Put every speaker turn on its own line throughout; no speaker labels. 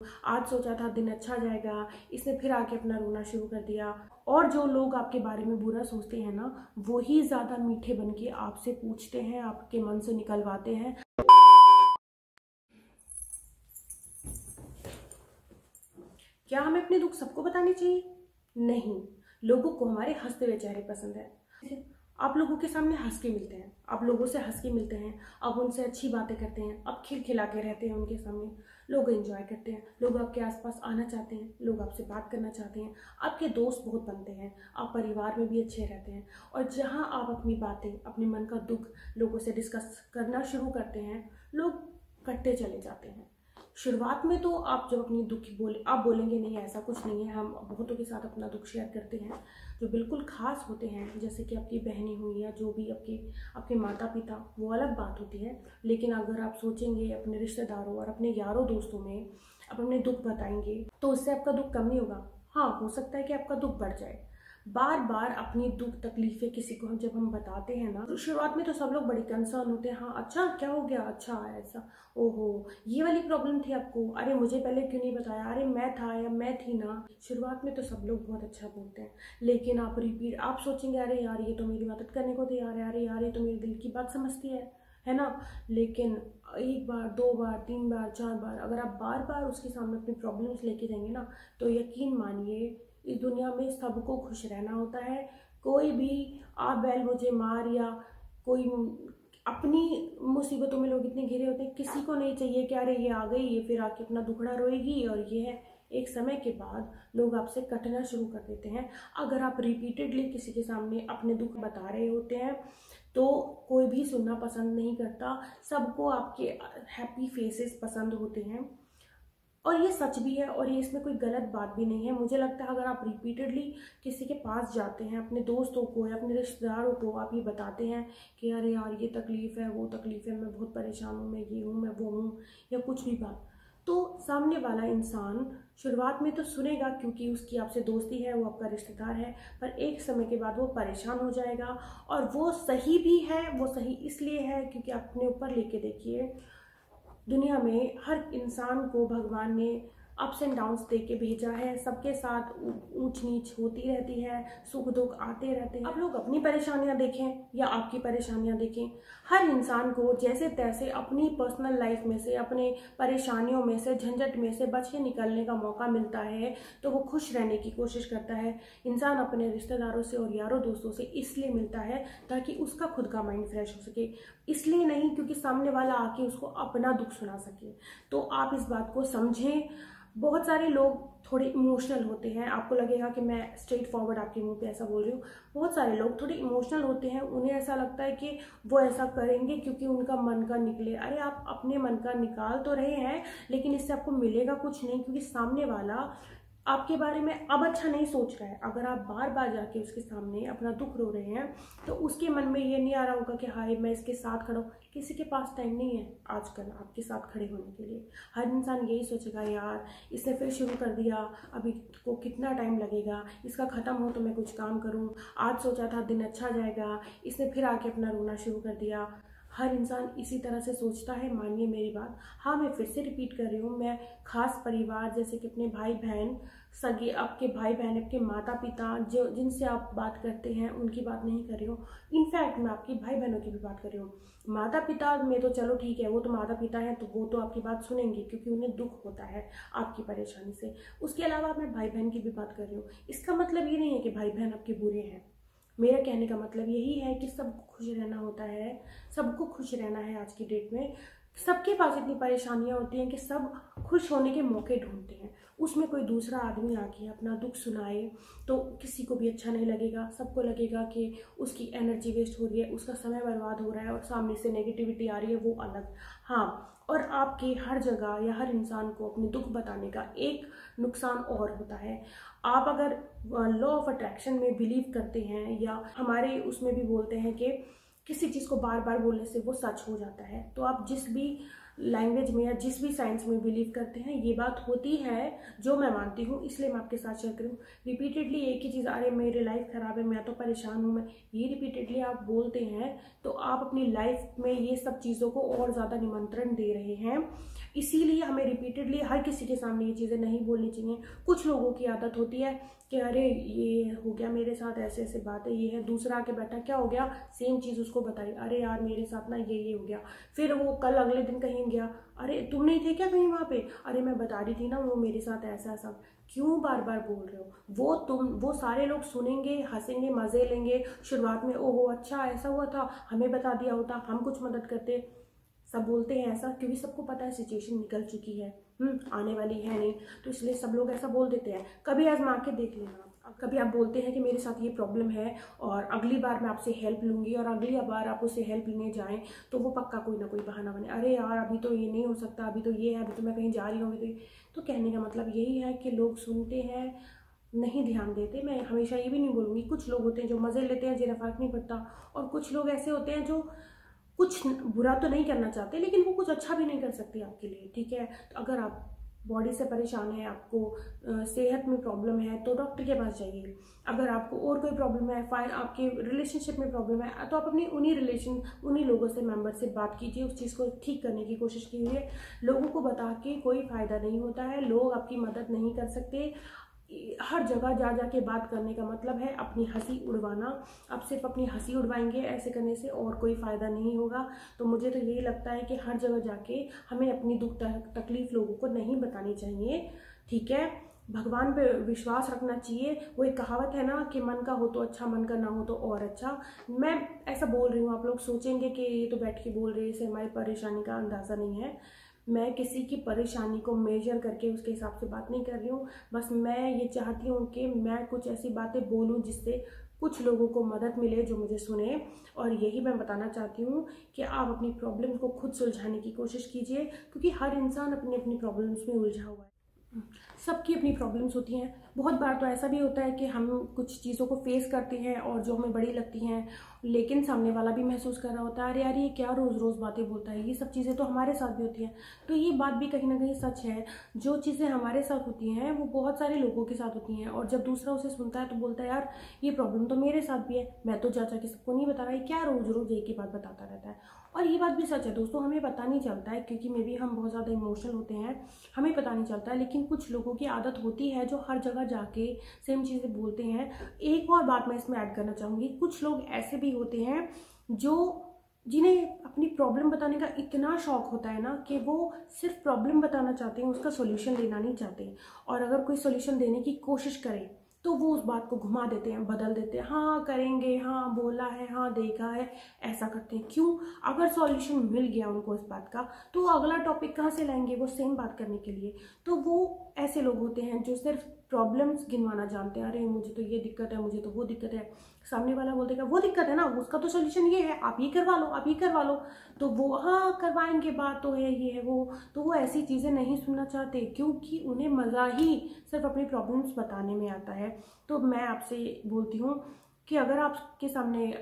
आज सोचा था दिन अच्छा जाएगा, इसने फिर आके अपना रोना शुरू कर दिया। और जो लोग आपके बारे में बुरा सोचते हैं ना, वो ही ज्यादा मीठे बन के आपसे पूछते हैं, आपके मन से निकलवाते हैं। क्या हमें अपने दुख सबको बताने चाहिए? नहीं, लोगों को हमारे हंसते हुए चेहरे पसंद है। आप लोगों के सामने हंस के मिलते हैं, आप लोगों से हंस के मिलते हैं, आप उनसे अच्छी बातें करते हैं, आप खिलखिला के रहते हैं उनके सामने। लोग एंजॉय करते हैं, लोग आपके आसपास आना चाहते हैं, लोग आपसे बात करना चाहते हैं, आपके दोस्त बहुत बनते हैं, आप परिवार में भी अच्छे रहते हैं। और जहां आप अपनी बातें, अपने मन का दुख लोगों से डिस्कस करना शुरू करते हैं, लोग कटते चले जाते हैं। शुरुआत में तो आप जब अपनी दुख आप बोलेंगे नहीं ऐसा कुछ नहीं है, हम बहुतों के साथ अपना दुख शेयर करते हैं जो बिल्कुल खास होते हैं, जैसे कि आपकी बहनें हुई या जो भी आपके आपके माता पिता, वो अलग बात होती है। लेकिन अगर आप सोचेंगे अपने रिश्तेदारों और अपने यारों दोस्तों में आप अपने दुख बताएंगे तो उससे आपका दुख कम नहीं होगा। हाँ, हो सकता है कि आपका दुख बढ़ जाए। बार बार अपनी दुख तकलीफें किसी को जब हम बताते हैं ना, तो शुरुआत में तो सब लोग बड़ी कंसर्न होते हैं। हाँ, अच्छा क्या हो गया, अच्छा ऐसा, ओहो ये वाली प्रॉब्लम थी आपको, अरे मुझे पहले क्यों नहीं बताया, अरे मैं था या मैं थी ना। शुरुआत में तो सब लोग बहुत अच्छा बोलते हैं, लेकिन आप सोचेंगे अरे यार ये तो मेरी मदद करने को तैयार है, अरे यार ये तो मेरे दिल की बात समझती है ना। लेकिन एक बार, दो बार, तीन बार, चार बार अगर आप बार बार उसके सामने अपनी प्रॉब्लम्स लेके जाएंगे ना, तो यकीन मानिए इस दुनिया में सबको खुश रहना होता है। कोई भी आ बैल मुझे मार या कोई अपनी मुसीबतों में लोग इतने घिरे होते हैं, किसी को नहीं चाहिए कि अरे ये आ गई, ये फिर आके अपना दुखड़ा रोएगी। और ये है, एक समय के बाद लोग आपसे कटना शुरू कर देते हैं। अगर आप रिपीटेडली किसी के सामने अपने दुख बता रहे होते हैं तो कोई भी सुनना पसंद नहीं करता, सबको आपके हैप्पी फेसेस पसंद होते हैं। और ये सच भी है, और ये इसमें कोई गलत बात भी नहीं है। मुझे लगता है अगर आप रिपीटेडली किसी के पास जाते हैं, अपने दोस्तों को या अपने रिश्तेदारों को आप ये बताते हैं कि अरे यार ये तकलीफ़ है, वो तकलीफ़ है, मैं बहुत परेशान हूँ, मैं ये हूँ, मैं वो हूँ, या कुछ भी बात, तो सामने वाला इंसान शुरुआत में तो सुनेगा क्योंकि उसकी आपसे दोस्ती है, वो आपका रिश्तेदार है। पर एक समय के बाद वो परेशान हो जाएगा। और वो सही भी है, वो सही इसलिए है क्योंकि आप अपने ऊपर लेके देखिए, दुनिया में हर इंसान को भगवान ने अप्स एंड डाउन्स दे के भेजा है। सबके साथ ऊंच नीच होती रहती है, सुख दुख आते रहते हैं। अब लोग अपनी परेशानियां देखें या आपकी परेशानियां देखें, हर इंसान को जैसे तैसे अपनी पर्सनल लाइफ में से, अपने परेशानियों में से, झंझट में से बच के निकलने का मौका मिलता है तो वो खुश रहने की कोशिश करता है। इंसान अपने रिश्तेदारों से और यारों दोस्तों से इसलिए मिलता है ताकि उसका खुद का माइंड फ्रेश हो सके, इसलिए नहीं क्योंकि सामने वाला आके उसको अपना दुख सुना सके। तो आप इस बात को समझें। बहुत सारे लोग थोड़े इमोशनल होते हैं, आपको लगेगा कि मैं स्ट्रेट फॉरवर्ड आपके मुंह पे ऐसा बोल रही हूँ। बहुत सारे लोग थोड़े इमोशनल होते हैं, उन्हें ऐसा लगता है कि वो ऐसा करेंगे क्योंकि उनका मन का निकले। अरे आप अपने मन का निकाल तो रहे हैं, लेकिन इससे आपको मिलेगा कुछ नहीं, क्योंकि सामने वाला आपके बारे में अब अच्छा नहीं सोच रहा है। अगर आप बार बार जाके उसके सामने अपना दुख रो रहे हैं तो उसके मन में ये नहीं आ रहा होगा कि हाय मैं इसके साथ खड़ा हूँ। किसी के पास टाइम नहीं है आजकल आपके साथ खड़े होने के लिए। हर इंसान यही सोचेगा यार इसने फिर शुरू कर दिया, अभी को कितना टाइम लगेगा, इसका ख़त्म हो तो मैं कुछ काम करूँ, आज सोचा था दिन अच्छा जाएगा, इसने फिर आके अपना रोना शुरू कर दिया। हर इंसान इसी तरह से सोचता है, मानिए मेरी बात। हाँ, मैं फिर से रिपीट कर रही हूँ, मैं खास परिवार जैसे कि अपने भाई बहन, सगे आपके भाई बहन, आपके माता पिता जो जिनसे आप बात करते हैं उनकी बात नहीं कर रही हूँ। इनफैक्ट मैं आपके भाई बहनों की भी बात कर रही हूँ। माता पिता में तो चलो ठीक है, वो तो माता पिता हैं तो वो तो आपकी बात सुनेंगे क्योंकि उन्हें दुख होता है आपकी परेशानी से। उसके अलावा मैं भाई बहन की भी बात कर रही हूँ। इसका मतलब ये नहीं है कि भाई बहन आपके बुरे हैं। मेरा कहने का मतलब यही है कि सबको खुश रहना होता है, सबको खुश रहना है। आज की डेट में सबके पास इतनी परेशानियां होती हैं कि सब खुश होने के मौके ढूंढते हैं। उसमें कोई दूसरा आदमी आके अपना दुख सुनाए तो किसी को भी अच्छा नहीं लगेगा। सबको लगेगा कि उसकी एनर्जी वेस्ट हो रही है, उसका समय बर्बाद हो रहा है और सामने से नेगेटिविटी आ रही है, वो अलग। हाँ, और आपके हर जगह या हर इंसान को अपने दुख बताने का एक नुकसान और होता है। आप अगर लॉ ऑफ अट्रैक्शन में बिलीव करते हैं या हमारे उसमें भी बोलते हैं कि किसी चीज़ को बार बार बोलने से वो सच हो जाता है, तो आप जिस भी लैंग्वेज में या जिस भी साइंस में बिलीव करते हैं, ये बात होती है जो मैं मानती हूँ, इसलिए मैं आपके साथ शेयर करूँ। रिपीटेडली एक ही चीज़, अरे मेरी लाइफ ख़राब है, मैं तो परेशान हूँ, मैं ये रिपीटेडली आप बोलते हैं तो आप अपनी लाइफ में ये सब चीज़ों को और ज़्यादा निमंत्रण दे रहे हैं। इसीलिए हमें रिपीटेडली हर किसी के सामने ये चीज़ें नहीं बोलनी चाहिए। कुछ लोगों की आदत होती है कि अरे ये हो गया मेरे साथ, ऐसे ऐसे बात है, ये है। दूसरा आके बैठा, क्या हो गया, सेम चीज़ उसको बताई, अरे यार मेरे साथ ना ये हो गया। फिर वो कल अगले दिन कहीं गया, अरे तुम नहीं थे क्या कहीं वहाँ पे, अरे मैं बता रही थी ना वो मेरे साथ ऐसा ऐसा। क्यों बार बार बोल रहे हो? वो सारे लोग सुनेंगे, हंसेंगे, मज़े लेंगे। शुरुआत में ओहो अच्छा ऐसा हुआ था, हमें बता दिया होता, हम कुछ मदद करते। सब बोलते हैं ऐसा क्योंकि सबको पता है सिचुएशन निकल चुकी है, आने वाली है नहीं, तो इसलिए सब लोग ऐसा बोल देते हैं। कभी आजमा के देख लेना। कभी आप बोलते हैं कि मेरे साथ ये प्रॉब्लम है और अगली बार मैं आपसे हेल्प लूँगी, और अगली बार आप उससे हेल्प लेने जाएं तो वो पक्का कोई ना कोई बहाना बने, अरे यार अभी तो ये नहीं हो सकता, अभी तो ये है, अभी तो मैं कहीं जा रही हूँ। तो कहने का मतलब यही है कि लोग सुनते हैं, नहीं ध्यान देते। मैं हमेशा ये भी नहीं बोलूँगी, कुछ लोग होते हैं जो मज़े लेते हैं, जिन्हें फ़र्क नहीं पड़ता, और कुछ लोग ऐसे होते हैं जो कुछ बुरा तो नहीं करना चाहते लेकिन वो कुछ अच्छा भी नहीं कर सकते आपके लिए, ठीक है। तो अगर आप बॉडी से परेशान है, आपको सेहत में प्रॉब्लम है, तो डॉक्टर के पास जाइए। अगर आपको और कोई प्रॉब्लम है, आपके रिलेशनशिप में प्रॉब्लम है, तो आप अपनी उन्हीं लोगों से, मेंबर से बात कीजिए, उस चीज़ को ठीक करने की कोशिश कीजिए। लोगों को बता के कोई फ़ायदा नहीं होता है, लोग आपकी मदद नहीं कर सकते। हर जगह जा के बात करने का मतलब है अपनी हंसी उड़वाना। आप सिर्फ अपनी हंसी उड़वाएंगे, ऐसे करने से और कोई फ़ायदा नहीं होगा। तो मुझे तो यही लगता है कि हर जगह जाके हमें अपनी दुख तकलीफ लोगों को नहीं बतानी चाहिए, ठीक है। भगवान पे विश्वास रखना चाहिए। वो एक कहावत है ना कि मन का हो तो अच्छा, मन का ना हो तो और अच्छा। मैं ऐसा बोल रही हूँ, आप लोग सोचेंगे कि ये तो बैठ के बोल रही है, इसे हमारी परेशानी का अंदाज़ा नहीं है। मैं किसी की परेशानी को मेजर करके उसके हिसाब से बात नहीं कर रही हूँ। बस मैं ये चाहती हूँ कि मैं कुछ ऐसी बातें बोलूँ जिससे कुछ लोगों को मदद मिले जो मुझे सुने। और यही मैं बताना चाहती हूँ कि आप अपनी प्रॉब्लम को खुद सुलझाने की कोशिश कीजिए, क्योंकि हर इंसान अपनी अपनी प्रॉब्लम्स में उलझा हुआ है। सबकी अपनी प्रॉब्लम्स होती हैं। बहुत बार तो ऐसा भी होता है कि हम कुछ चीज़ों को फेस करते हैं और जो हमें बड़ी लगती हैं, लेकिन सामने वाला भी महसूस कर रहा होता है, अरे यार ये क्या रोज़ रोज़ बातें बोलता है। ये सब चीज़ें तो हमारे साथ भी होती हैं। तो ये बात भी कहीं ना कहीं सच है, जो चीज़ें हमारे साथ होती हैं वो बहुत सारे लोगों के साथ होती हैं, और जब दूसरा उसे सुनता है तो बोलता है यार ये प्रॉब्लम तो मेरे साथ भी है, मैं तो जा के सबको नहीं बता रहा, क्या रोज़ रोज़ एक ही बात बताता रहता है। और ये बात भी सच है दोस्तों, हमें पता नहीं चलता है क्योंकि मे बी हम बहुत ज़्यादा इमोशनल होते हैं, हमें पता नहीं चलता है। लेकिन कुछ लोगों की आदत होती है जो हर जगह जाके सेम चीज़ें बोलते हैं। एक और बात मैं इसमें ऐड करना चाहूँगी, कुछ लोग ऐसे भी होते हैं जिन्हें अपनी प्रॉब्लम बताने का इतना शौक होता है ना कि वो सिर्फ प्रॉब्लम बताना चाहते हैं, उसका सॉल्यूशन लेना नहीं चाहते। और अगर कोई सॉल्यूशन देने की कोशिश करे तो वो उस बात को घुमा देते हैं, बदल देते हैं, हाँ करेंगे, हाँ बोला है, हाँ देखा है, ऐसा करते हैं। क्यों? अगर सॉल्यूशन मिल गया उनको इस बात का, तो वो अगला टॉपिक कहाँ से लाएंगे वो सेम बात करने के लिए। तो वो ऐसे लोग होते हैं जो सिर्फ प्रॉब्लम्स गिनवाना जानते हैं, अरे मुझे तो ये दिक्कत है, मुझे तो वो दिक्कत है। सामने वाला बोल देगा वो दिक्कत है ना, उसका तो सोल्यूशन ये है, आप ये करवा लो, आप ये करवा लो। तो वो हाँ करवाएंगे, बात तो है, ये है वो। तो वो ऐसी चीज़ें नहीं सुनना चाहते, क्योंकि उन्हें मज़ा ही सिर्फ अपनी प्रॉब्लम्स बताने में आता है। तो मैं आपसे बोलती हूँ कि अगर आपके सामने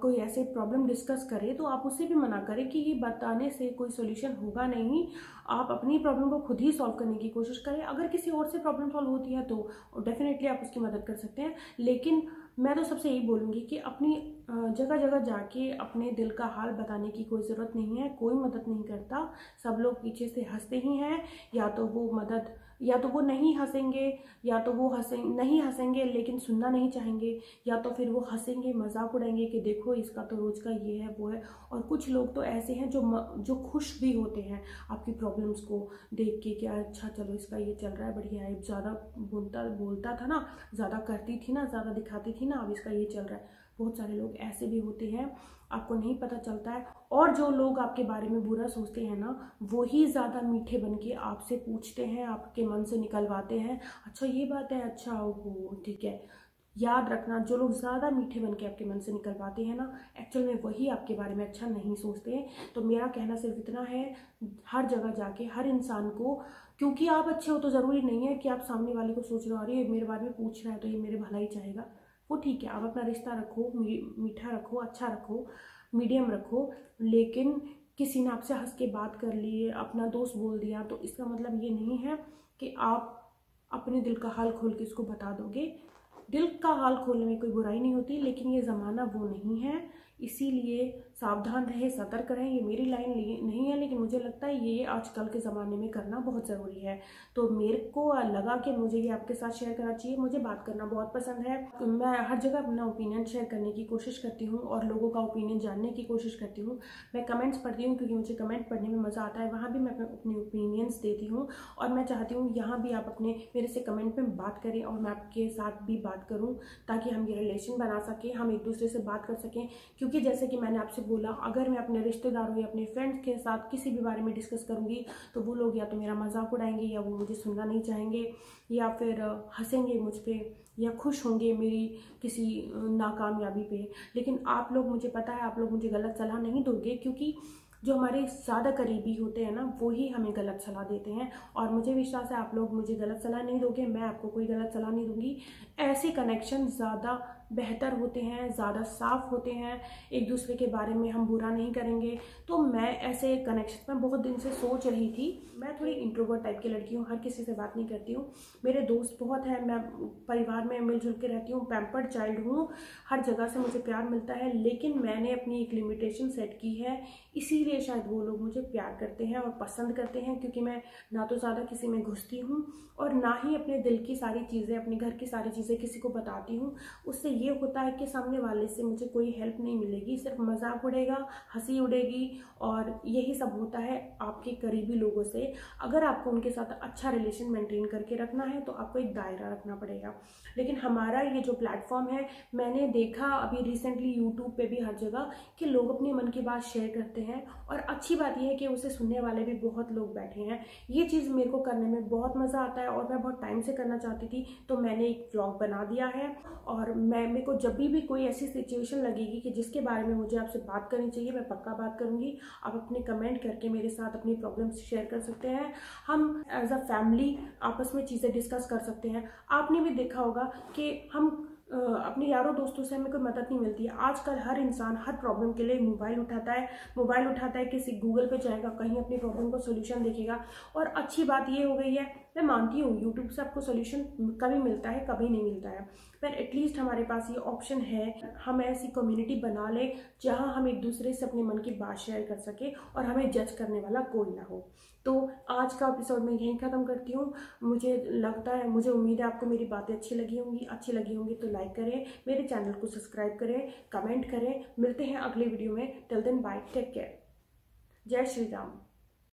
कोई ऐसे प्रॉब्लम डिस्कस करे तो आप उससे भी मना करें कि ये बताने से कोई सोल्यूशन होगा नहीं। आप अपनी प्रॉब्लम को खुद ही सॉल्व करने की कोशिश करें। अगर किसी और से प्रॉब्लम सॉल्व होती है तो डेफिनेटली आप उसकी मदद कर सकते हैं। लेकिन मैं तो सबसे यही बोलूँगी कि अपनी जगह जगह जाके अपने दिल का हाल बताने की कोई ज़रूरत नहीं है। कोई मदद नहीं करता, सब लोग पीछे से हंसते ही हैं। या तो वो नहीं हंसेंगे, या तो वो नहीं हंसेंगे लेकिन सुनना नहीं चाहेंगे, या तो फिर वो हंसेंगे, मजाक उड़ाएंगे कि देखो इसका तो रोज़ का ये है वो है। और कुछ लोग तो ऐसे हैं जो खुश भी होते हैं आपकी प्रॉब्लम्स को देख के कि अच्छा चलो इसका ये चल रहा है, बढ़िया है, ज़्यादा बोलता था ना, ज़्यादा करती थी ना, ज़्यादा दिखाती थी ना, अब इसका ये चल रहा है। बहुत सारे लोग ऐसे भी होते हैं, आपको नहीं पता चलता है। और जो लोग आपके बारे में बुरा सोचते हैं ना, वो ही ज़्यादा मीठे बन के आपसे पूछते हैं, आपके मन से निकलवाते हैं, अच्छा ये बात है, अच्छा वो ठीक है। याद रखना, जो लोग ज़्यादा मीठे बन के आपके मन से निकलवाते हैं ना, एक्चुअल में वही आपके बारे में अच्छा नहीं सोचते हैं। तो मेरा कहना सिर्फ इतना है, हर जगह जाके हर इंसान को, क्योंकि आप अच्छे हो तो ज़रूरी नहीं है कि आप सामने वाले को सोच रहे हो अरे ये मेरे बारे में पूछ रहा है तो ये मेरे भला ही चाहेगा। वो ठीक है, आप अपना रिश्ता रखो, मीठा रखो, अच्छा रखो, मीडियम रखो, लेकिन किसी ने आपसे हंस के बात कर ली, अपना दोस्त बोल दिया, तो इसका मतलब ये नहीं है कि आप अपने दिल का हाल खोल के इसको बता दोगे। दिल का हाल खोलने में कोई बुराई नहीं होती, लेकिन ये ज़माना वो नहीं है, इसीलिए सावधान रहे, सतर्क रहें। ये मेरी लाइन नहीं है, लेकिन मुझे लगता है ये आजकल के ज़माने में करना बहुत ज़रूरी है। तो मेरे को लगा कि मुझे ये आपके साथ शेयर करना चाहिए। मुझे बात करना बहुत पसंद है, मैं हर जगह अपना ओपिनियन शेयर करने की कोशिश करती हूँ और लोगों का ओपिनियन जानने की कोशिश करती हूँ। मैं कमेंट्स पढ़ती हूँ क्योंकि मुझे कमेंट पढ़ने में मज़ा आता है, वहाँ भी मैं अपने ओपिनियंस देती हूँ और मैं चाहती हूँ यहाँ भी आप अपने मेरे से कमेंट में बात करें और मैं आपके साथ भी बात करूँ, ताकि हम ये रिलेशन बना सकें, हम एक दूसरे से बात कर सकें। क्योंकि जैसे कि मैंने आपसे बोला, अगर मैं अपने रिश्तेदारों या अपने फ्रेंड्स के साथ किसी भी बारे में डिस्कस करूँगी तो वो लोग या तो मेरा मजाक उड़ाएंगे, या वो मुझे सुनना नहीं चाहेंगे, या फिर हंसेंगे मुझ पर, या खुश होंगे मेरी किसी नाकामयाबी पे। लेकिन आप लोग, मुझे पता है आप लोग मुझे गलत सलाह नहीं दोगे, क्योंकि जो हमारे ज़्यादा करीबी होते हैं ना, वो ही हमें गलत सलाह देते हैं। और मुझे विश्वास है आप लोग मुझे गलत सलाह नहीं दोगे, मैं आपको कोई गलत सलाह नहीं दूंगी। ऐसे कनेक्शन ज़्यादा बेहतर होते हैं, ज़्यादा साफ होते हैं, एक दूसरे के बारे में हम बुरा नहीं करेंगे। तो मैं ऐसे कनेक्शन में बहुत दिन से सोच रही थी। मैं थोड़ी इंट्रोवर्ट टाइप की लड़की हूँ, हर किसी से बात नहीं करती हूँ, मेरे दोस्त बहुत हैं, मैं परिवार में मिलजुल के रहती हूँ, पैम्पर्ड चाइल्ड हूँ, हर जगह से मुझे प्यार मिलता है। लेकिन मैंने अपनी एक लिमिटेशन सेट की है, इसीलिए शायद वो लोग मुझे प्यार करते हैं और पसंद करते हैं, क्योंकि मैं ना तो ज़्यादा किसी में घुसती हूँ और ना ही अपने दिल की सारी चीज़ें, अपने घर की सारी चीज़ें किसी को बताती हूँ। उससे ये होता है कि सामने वाले से मुझे कोई हेल्प नहीं मिलेगी, सिर्फ मजाक उड़ेगा, हंसी उड़ेगी, और यही सब होता है आपके करीबी लोगों से। अगर आपको उनके साथ अच्छा रिलेशन मेंटेन करके रखना है तो आपको एक दायरा रखना पड़ेगा। लेकिन हमारा ये जो प्लेटफॉर्म है, मैंने देखा अभी रिसेंटली यूट्यूब पे भी हर जगह कि लोग अपने मन की बात शेयर करते हैं, और अच्छी बात यह है कि उसे सुनने वाले भी बहुत लोग बैठे हैं। ये चीज़ मेरे को करने में बहुत मज़ा आता है और मैं बहुत टाइम से करना चाहती थी, तो मैंने एक व्लॉग बना दिया है। और मेरे को जब भी कोई ऐसी सिचुएशन लगेगी कि जिसके बारे में मुझे आपसे बात करनी चाहिए, मैं पक्का बात करूंगी। आप अपने कमेंट करके मेरे साथ अपनी प्रॉब्लम्स शेयर कर सकते हैं, हम एज अ फैमिली आपस में चीज़ें डिस्कस कर सकते हैं। आपने भी देखा होगा कि हम अपने यारों दोस्तों से हमें कोई मदद नहीं मिलती है। आजकल हर इंसान हर प्रॉब्लम के लिए मोबाइल उठाता है, किसी गूगल पे जाएगा, कहीं अपनी प्रॉब्लम को सोल्यूशन देखेगा। और अच्छी बात ये हो गई है, मैं मानती हूँ यूट्यूब से आपको सोल्यूशन कभी मिलता है, कभी नहीं मिलता है, पर एटलीस्ट हमारे पास ये ऑप्शन है, हम ऐसी कम्युनिटी बना लें जहाँ हम एक दूसरे से अपने मन की बात शेयर कर सके और हमें जज करने वाला कोई ना हो। तो आज का एपिसोड मैं यहीं ख़त्म करती हूँ। मुझे उम्मीद है आपको मेरी बातें अच्छी लगी होंगी तो लाइक करें, मेरे चैनल को सब्सक्राइब करें, कमेंट करें। मिलते हैं अगले वीडियो में। Till then bye, take care, जय श्री राम।